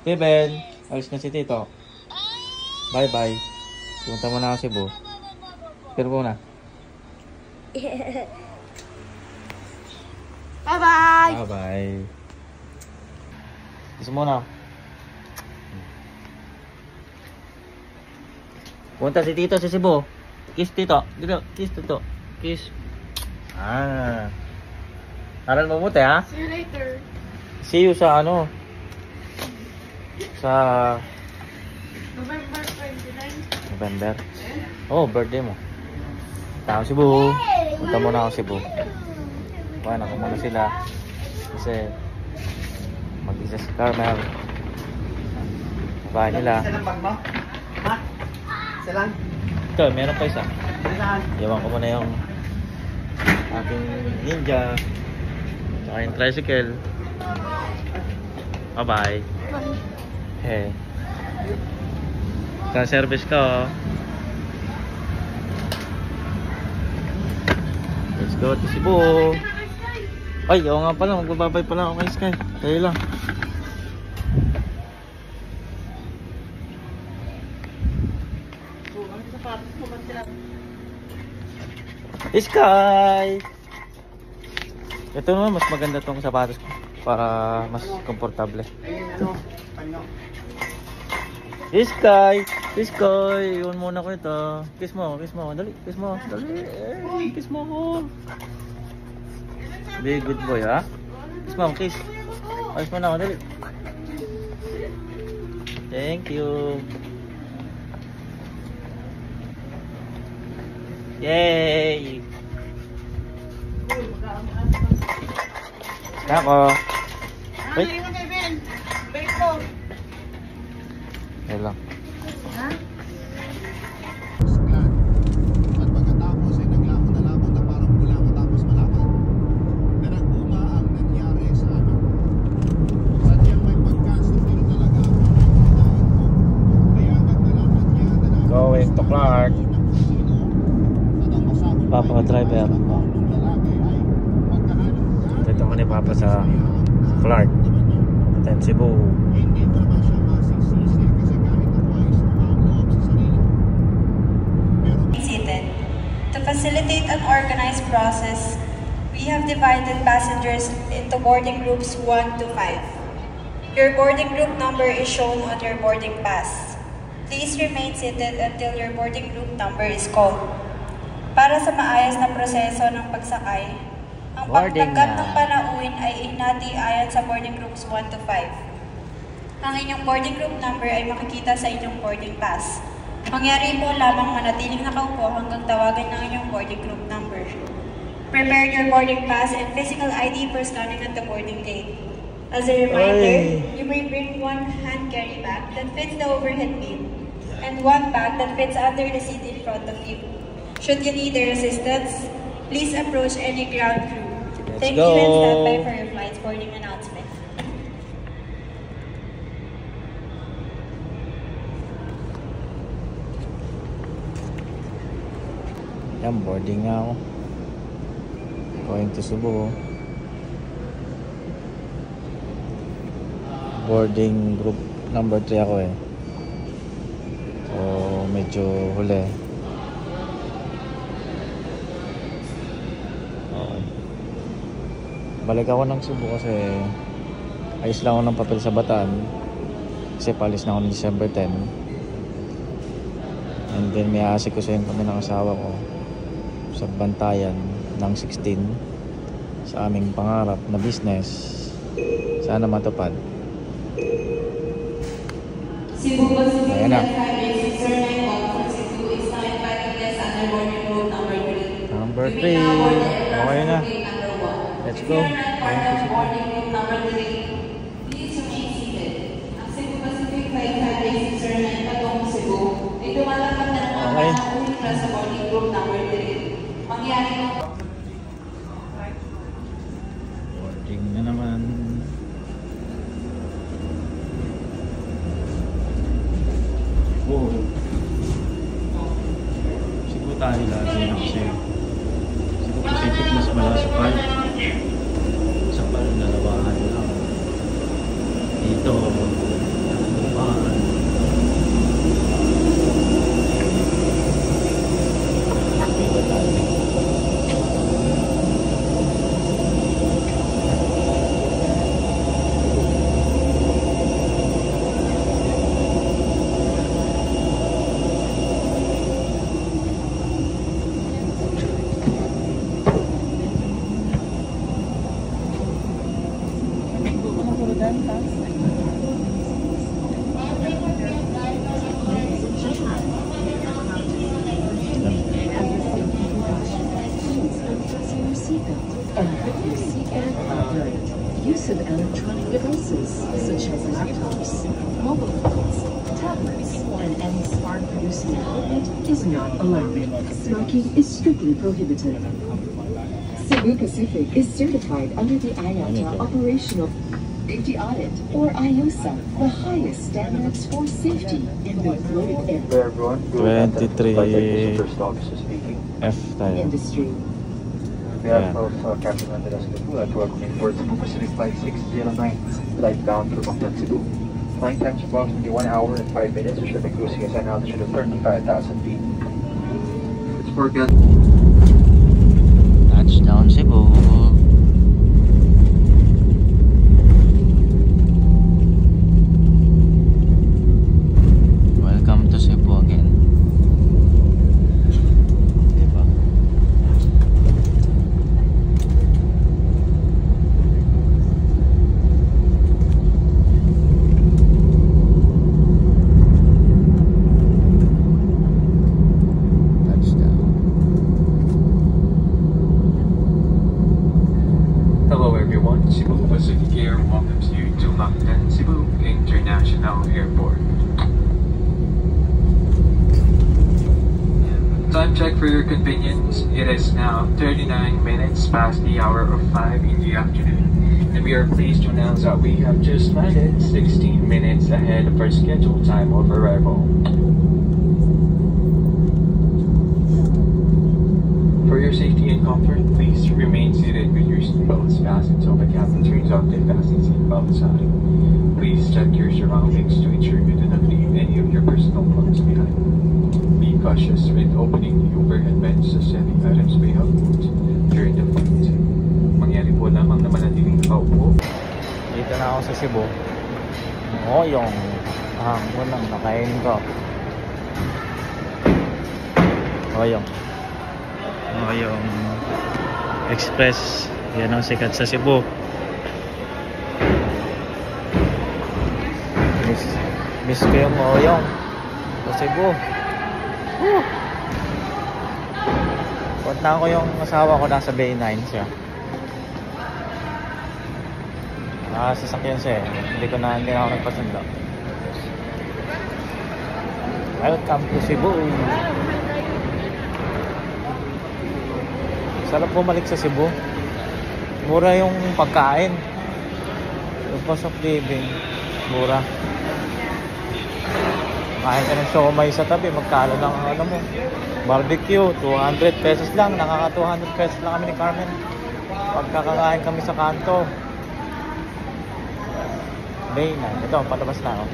Steven, alis na si Tito. Bye-bye. Punta mo na ako Cebu. Pero muna. Bye-bye! Bye-bye. Kiss mo na. Punta si Tito sa Cebu. Kiss Tito. Dito, kiss Tito. Kiss. Aral mo buti ha? See you later. See you sa ano? Sa November 29. November. Oh, birthday mo. Punta ako Cebu. Punta muna ako Cebu. Paano ko muna sila. Kasi mag-isa si Carmel. Bahay nila. Isa lang bag mo? Ha? Isa lang? Ito, meron pa isa. Saan? Iwan ko muna yung aking ninja. Tsaka yung tricycle. Bye-bye. Hey. Ka-service ka oh. Let's go to Cebu. Ay, oo nga pala. Magbababay pala ako kay Sky. Kaya lang. Sky! Ito naman, mas maganda tong sapatos ko. Para mas komportable. Sky! Sky! Iwan muna ko ito. Kiss mo, kiss mo. Dali, kiss mo. Dali. Kiss mo ko. Be good boy, ha? Kiss mo, kiss. Kiss mo na ako, dali. Thank you. Yay! Ako. Wait. Ayan lang. At pagkatapos ay naglako na lamang na parang mula matapos malaman na nagpuma ang nangyari sa amin. Sadyang may pagkasundo talaga ang pagkakain ko. Kaya nagdalaman niya na Going to Clark. Papa driver. Dito mo ni Papa sa Clark. Then Cebu. Hindi ko naman siya masisisi kasi kahit ako ay sumang loob sa sarili. Seated. To facilitate an organized process, we have divided passengers into boarding groups 1 to 5. Your boarding group number is shown on your boarding pass. Please remain seated until your boarding group number is called. Para sa maayos na proseso ng pagsakay, ang pagtanggap ng panauhin ay ihinati ayon sa boarding groups 1 to 5. Ang inyong boarding group number ay makikita sa inyong boarding pass. Mangyari po lamang manatiling nakaupo hanggang tawagan ng inyong boarding group number. Prepare your boarding pass and physical ID for scanning at the boarding gate. As a reminder, you may bring one hand carry bag that fits the overhead bin and one bag that fits under the seat in front of you. Should you need their assistance, please approach any ground crew. Thank you and stand by for your flight's boarding announcement. Yan, boarding nga ako. Going to Cebu. Boarding group number 3 ako eh. So, medyo huli. Okay. Balik ako ng Cebu kasi ayos lang ako ng papel sa Bataan. Kasi palis na ako ng December 10. And then may aasikusin kami ng asawa ko sa bantayan ng 16 sa aming pangarap na business. Sana matupad. Cebu Pacific Ayan na. Number 3. Okay na. Let's go. Boarding group number 3. Please remain seated. Ang Cebu Pacific Flight 569 patungong Cebu ay tumalakad na ng panauhin para sa boarding group number 3. Mangyari ng Boarding na naman. Wow. Cebu tayo lagi na kasi Cebu Pacific mas malasapal. Sa dalawahan lang. Dito Use of electronic devices such as laptops, mobile phones, tablets, and any smart-producing equipment is not allowed. Smoking is strictly prohibited. Cebu Pacific is certified under the IATA Operational Safety Audit, or IOSA, the highest standards for safety in the floated air 23 F tayo. industry. We have also Captain Andres Laguna to welcome for Cebu Pacific Flight 609, flight bound to Bangkok, Cebu. Flying time is approximately 1 hour and 5 minutes, which should be cruising at an altitude of 35,000 feet. It's forecast. Touchdown Cebu. Welcome to Cebu again. Diba? Hello everyone, Cebu Pacific Air welcomes you to Mactan Cebu International Airport. Time check for your convenience, it is now 39 minutes past the hour of 5 in the afternoon, and we are pleased to announce that we have just landed 16 minutes ahead of our scheduled time of arrival. For your safety and comfort, please remain seated with your seatbelts fastened until the captain turns off the fasten seatbelt sign. Please check your surroundings to ensure you do not leave any of your personal belongings behind. Be cautious with opening the overhead vents as heavy items may have moved during the flight. Mangyari po lamang na manatiling nakaupo. Dito na ako sa Cebu. Oo, yung unang nakainin ko. Oo, yung Express. Yan ang sikat sa Cebu. Miss ko yung Oyong sa Cebu. Woo! Punta ko yung asawa ko, nasa Bay 9 siya. Sasakyan siya eh. Hindi na ako nagpasundo. Welcome to Cebu. Sarap bumalik sa Cebu. Mura yung pagkain. Yung cost of living, mura. Kain ka ng siomay sa tabi, magkano lang ang ano mo. Barbecue, 200 pesos lang. Nakaka 200 pesos lang kami ni Carmen. Pagkakakain kami sa kanto. Bay 9. Ito, patabas na ako.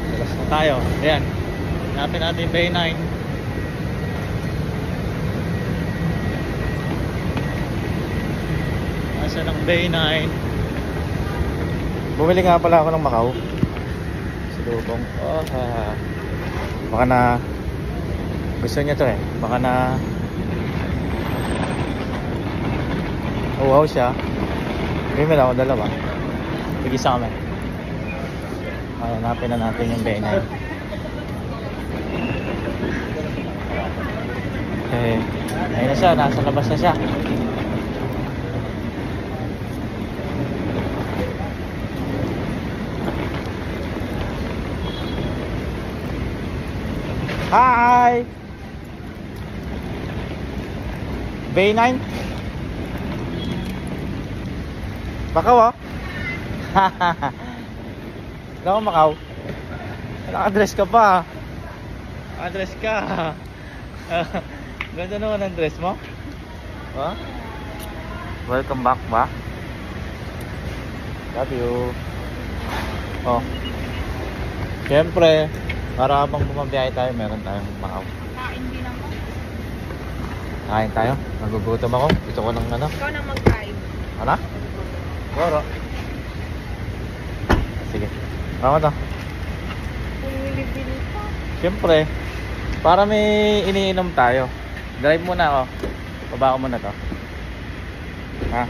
Patabas na tayo. Ayan. Hanapin natin Bay 9. Nasa ng Bay 9. Bumili nga pala ako ng Macau. Silubong. Baka na gusto niya to eh. Baka na wow siya. Bumili ako dalawa. Tig-isa kami. Hanapin na natin yung Bay 9. Okay. Ayun na siya. Nasa labas na siya. Hi! Bay 9? Macau ah? Wala akong Macau. Naka-dress ka pa. Naka-dress ka. Ganda naman ang dress mo. Ha? Welcome back ba? Love you. Oh. Siyempre, para habang bumabiyahe tayo, meron tayong Macau. Kain din ako. Kain tayo. Nagugutom ako. Gusto ko ng ano. Ikaw na mag-drive. Ano? Goro. Sige. Tama to. Kung nilibili pa. Siyempre, para may iniinom tayo. Drive muna ako. Baba ko muna to. Ha?